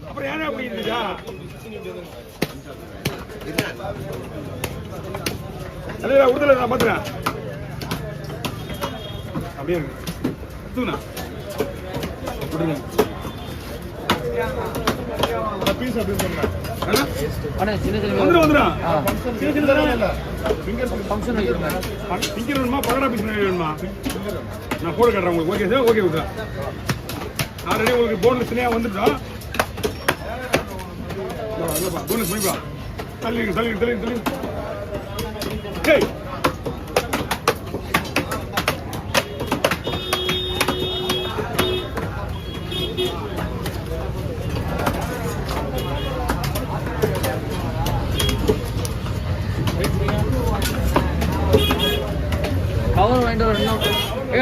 அப்புறம் ஏன்னா அப்படி இருந்துச்சா உடுதல நான் பாத்துறேன் அப்படியே எடுத்துங்கண்ணா விடுங்க பீஸ் அப்படி பண்ணுறேன் வேணுமா பகடா பீஸ் வேணுமா நான் போட கட்டுறேன் உங்களுக்கு ஓகே சார் ஓகே விட்றேன் ஆல்ரெடி உங்களுக்கு போனஸ் தனியாக வந்துட்டோம் போனஸ் பண்ணிப்பா தள்ளி தள்ளி தள்ளி தள்ளி டேய் கவர் வாங்கிட்டு வரணும்.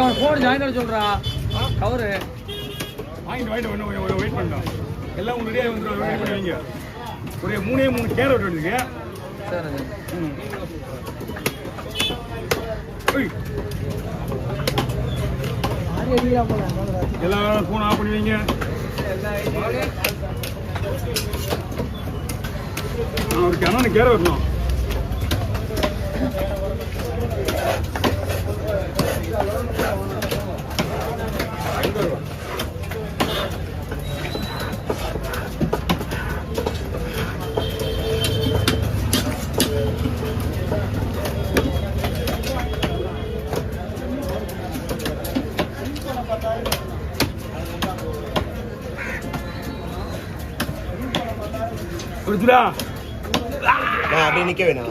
அவன் ஃபோன் ஜாயின் பண்ண சொல்கிறான். கவரு வாங்கிட்டு வெயிட் பண்ணலாம். எல்லாம் உங்களுடைய வந்து வெயிட் பண்ணி வைங்க. ஒரு 3 கேரட் வந்துருக்கு. சரி. எல்லாம் ஃபோன் ஆஃப் பண்ணி வைங்க. அவருக்கு ஆனால் கேரட் வரணும். அப்படியே நிக்க வேணாம்.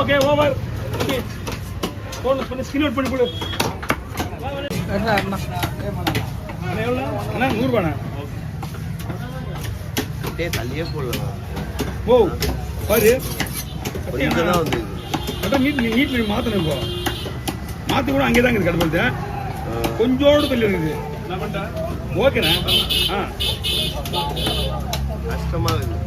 Okay over. போன் பண்ணி ஸ்கிரீன் அவுட் பண்ணி போடு. அண்ணா அண்ணா எவ்வளோ அண்ணா 100 ரூபாண்ணா. டே தள்ளியே போடலாம். ஓ பாரு கொஞ்சம் தான் வந்து அதான் நீட் மாற்றணும். இப்போ மாற்றி கூட அங்கே தான் இருக்குது கடப்பட்டு கொஞ்சோடு தள்ளி இருக்குது. ஓகேண்ணா. கஷ்டமாக இருக்குது.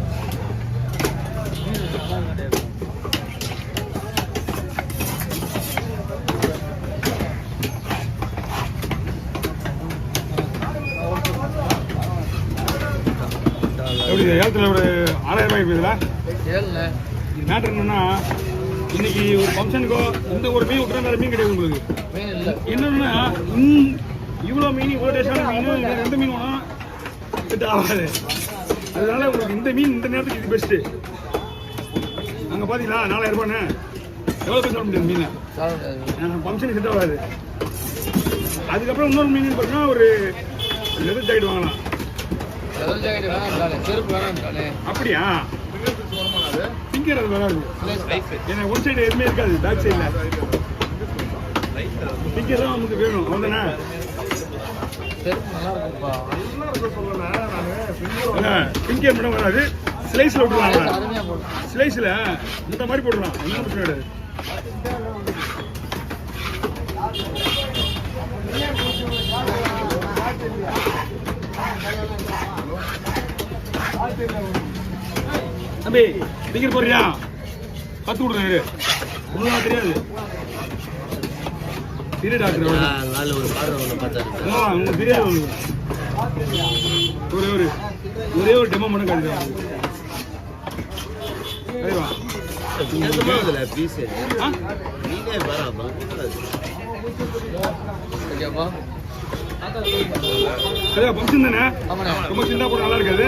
எப்படி ஏலத்தில் ஒரு 6000 ரூபாய் இருக்குதுல்ல? ஏழு இது மேட்ரு என்னன்னா, இன்னைக்கு ஒரு ஃபங்க்ஷனுக்கோ இந்த ஒரு மீன் விட்டுறா வேறு மீன் கிடையாது உங்களுக்கு. மீன் இல்லை என்னன்னா இவ்வளோ மீன் இவ்வளோ டேஸ்டான மீன் எந்த மீன் வேணால் செட் ஆகாது. அதனால உங்களுக்கு இந்த மீன் இந்த நேரத்துக்கு இது பெஸ்ட்டு. அங்கே பார்த்தீங்களா 4000 ரூபான்னு எவ்வளோ பேர் சொல்ல முடியாது மீன் ஃபங்க்ஷனுக்கு செட் ஆகாது. அதுக்கப்புறம் இன்னொரு மீன் பார்த்தீங்கன்னா ஒரு லெதர் ஜாக்கெட் வாங்கலாம். அப்படியா? திங்கர் அது வராது. ஏன்னா ஒன் சைடு எதுவுமே இருக்காது, பேக் சைடில் திங்கர் தான் நமக்கு வேணும். அவ்வளோதானே? திங்கர் மட்டும் வராது. ஸ்லைஸில் விட்டுருவாங்க. ஸ்லைஸில் இந்த மாதிரி போட்டுடலாம். என்ன பிரச்சனை கிடையாது. தம்பி டிக்கெட் போடுறியா? கத்து கொடுங்க. ஒன்றும் தெரியாது. தெரியாது டாக்டர். உங்களுக்கு தெரியாது. ஒரே ஒரு டெமோ மட்டும் காட்டுறேன். ஃபங்க்ஷன் தானே? ரொம்ப சின்ன போட நல்லா இருக்காது.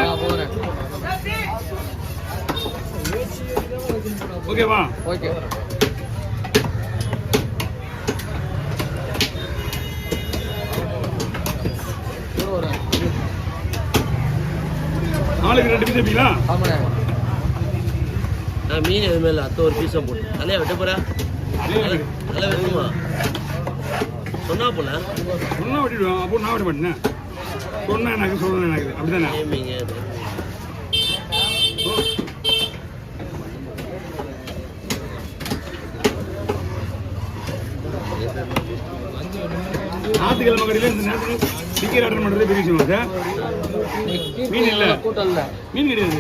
ஓகேவா? ஓகே. ஆளுக்கு 2 பீஸ் எப்படிங்களா? ஆமாண்ணே. நான் மீன் எதுவுமே இல்லை, அத்தை ஒரு பீஸை போட்டு தலையா வெட்ட போறா. நல்லா வெட்டுமா சொன்னா போல சொன்னா வெட்டிடுவோம். அப்போ நான் வெட்ட மாட்டேன். சொன்னா எனக்கு சொல்லணும் எனக்கு அப்படிதானே? ஏமிங்க ஞாயிற்றுக்கிழமை கடையில் இந்த நேரத்துக்கு டிக்கெட் ஆர்டர் பண்ணுறதே பெரிய விஷயம் சார். மீன் இல்லை, கூட்டம் இல்லை. மீன் கிடையாது.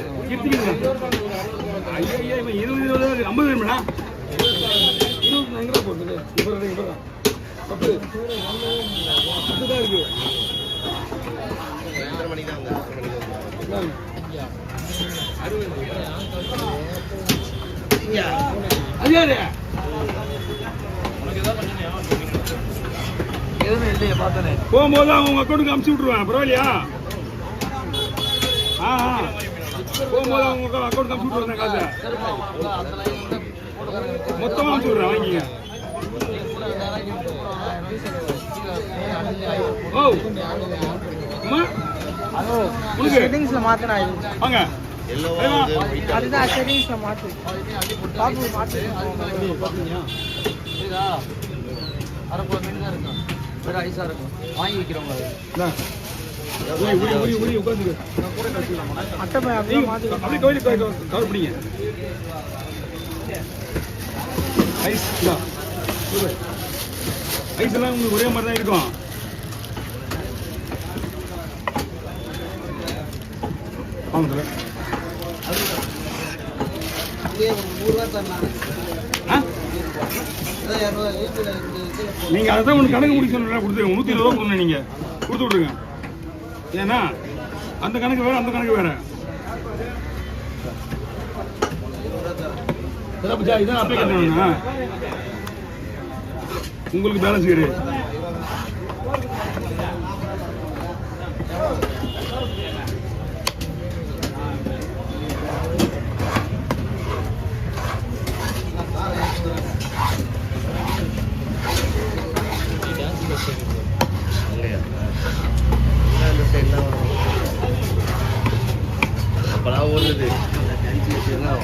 ஐயா இப்போ 20 50 வேணும்டா. 20 எங்கே போட்டுது? இப்போ 10 தான் இருக்கு. எத்தனை மணிக்கு தான் வந்து அது யாரு? எதுவுமே இல்லையே பார்த்தனே. போகும்போது அவங்க அக்கௌண்ட்டுக்கு அமுச்சு விட்ருவேன். பரவாயில்லையா? போகும்போது அவங்க அக்கௌண்ட்டுக்கு அமுச்சு விட்ருவேன் காசை. மொத்தமாக அமுச்சு விட்றேன், வாங்கிங்க. ஓ அம்மா உனக்கு செட்டிங்ஸ்ல மாத்தினா வாங்க. எல்லோவா அதுதான் செட்டிங்ஸ்ல மாத்து. பாப்பு மாத்து. அரைக்குள்ள மீன் தான் இருக்கும். வேற ஐஸா இருக்கும். வாங்கி வைக்கிறவங்க உட்காந்துருக்கு. அட்டை போய் அப்படியே மாத்தி. அப்படியே கோயிலுக்கு கவர் பண்ணிங்க. ஐஸ் ஐஸ் எல்லாம் உங்களுக்கு ஒரே மாதிரி தான் இருக்கும். வாங்க நீங்க அதான் உங்களுக்கு கணக்கு முடிக்க சொல்ல கொடுத்துருங்க. 120 ரூபா கொடுங்க. நீங்க கொடுத்து விட்ருங்க. ஏன்னா அந்த கணக்கு வேற, அந்த கணக்கு வேற. இதான் அப்ளை பண்ணுங்க. உங்களுக்கு பேலன்ஸ் கிடையாது. அப்பெல்லாம் ஓடுது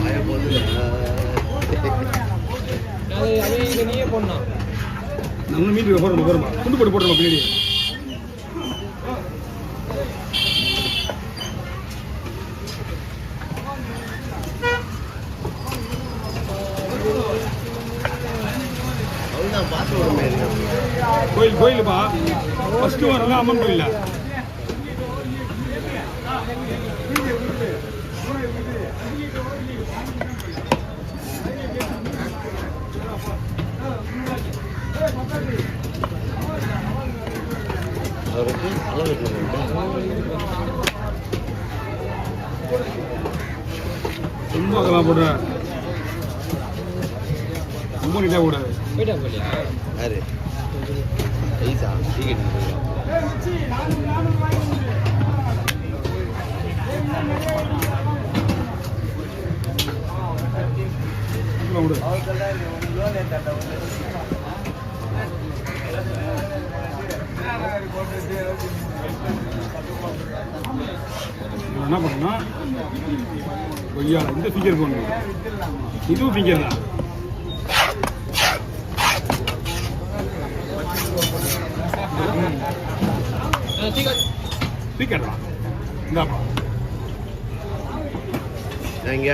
வாய போகுது. நீயே போடணும். நம்ம மீன் போடுறோம் போடுறோமா துண்டு போட்டு போடுறோம் பின்னாடி. அவ்வளோதான் பார்த்து விடுமே. கோயிலுப்பா ஃபர்ஸ்ட் வரல அம்மன் கோயில்ல. அவருக்கு அளவு ரொம்ப அதெல்லாம் போடுற ரொம்ப நீட்டாக கூடாது. போயிட்டா போலியா? யாரு ஐசா டிக்கெட் என்ன பண்ணா கொய்யா இந்த ஃபிங்கர் போடணும். இதுவும் ஃபிங்கர் தான். ஃபிங்கர் தான். இந்தாப்பா எங்க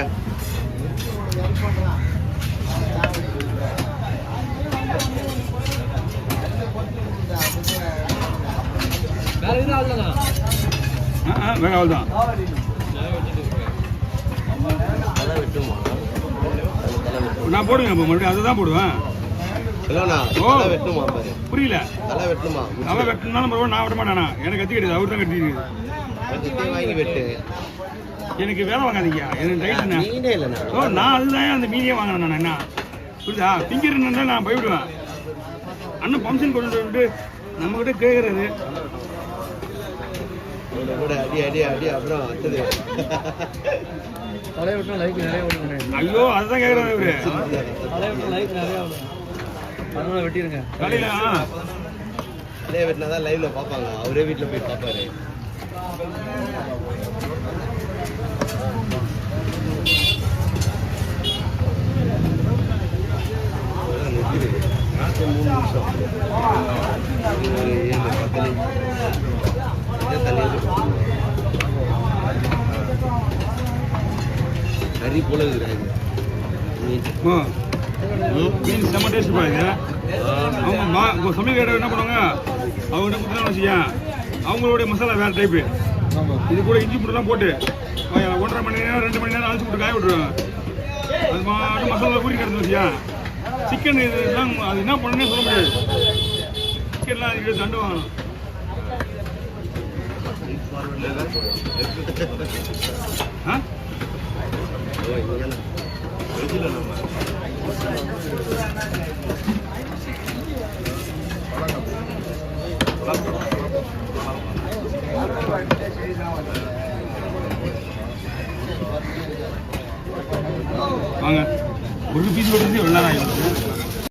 வேற எதுவும் ஆகலண்ணா. வேற ஆள் தான். தலை வெட்டுமா? நான் போடுவேன் இப்போ மறுபடியும் அதை தான் போடுவேன். இல்லைண்ணா ஓ. தலை வெட்டுமா பாரு. புரியல. தலை வெட்டுமா? அவன் வெட்டினாலும் பரவாயில்ல, நான் வெட்ட மாட்டானா. எனக்கு கத்தி கிடையாது, அவர் தான் கட்டிருக்கு. வச்சுட்டே வாங்கி வெட்டு. எனக்கு வேலை வாங்காதீங்க. எனக்கு ரைட் என்ன? மீனே இல்லைண்ணா. ஓ நான் அதுதான் அந்த மீனே வாங்கினேன். நான் என்ன புரியுதா? ஃபிங்கர் என்னன்னா நான் பயப்படுவேன். அண்ணன் ஃபங்க்ஷன் கொண்டு வந்து நம்மகிட்ட கேட்கறது கூட அடி அடி அடி அப்புறம் அடுத்தது தலையை விட்டு லைக் நிறைய விடுங்க. ஐயோ அதுதான் கேட்கறது இவரு. தலையை விட்டு லைக் நிறைய விடுங்க. அதனால வெட்டிடுங்க. காலையில அதே வெட்டினா தான் லைவ்ல பார்ப்பாங்க. அவரே வீட்டில் போய் பார்ப்பாரு. 3 நிமிஷம் ஒரு 7 10 தள்ளி கறி போல இருக்கிறாங்க மீன் செம்ம டேஸ்ட் பாருங்க. அவங்க சமையல் என்ன பண்ணுவாங்க, அவங்க கொடுத்தா வச்சுக்க அவங்களுடைய மசாலா வேறு டைப்பு. இது கூட இஞ்சி பூண்டுலாம் போட்டு 1.5 மணி நேரம் 2 மணி நேரம் அழைச்சி போட்டு காய விட்டுருவாங்க. அது மாட்டும் மசாலா ஊறி கிடந்து வச்சியா. சிக்கன் இதெல்லாம் அது என்ன பண்ணுன்னே சொல்ல முடியாது. சிக்கன்லாம் இது தண்டு வாங்கணும். ஆ வாங்க ஒரு பீஸ் வெட்டுறது எவ்வளோ நேரம் ஆகிடுது.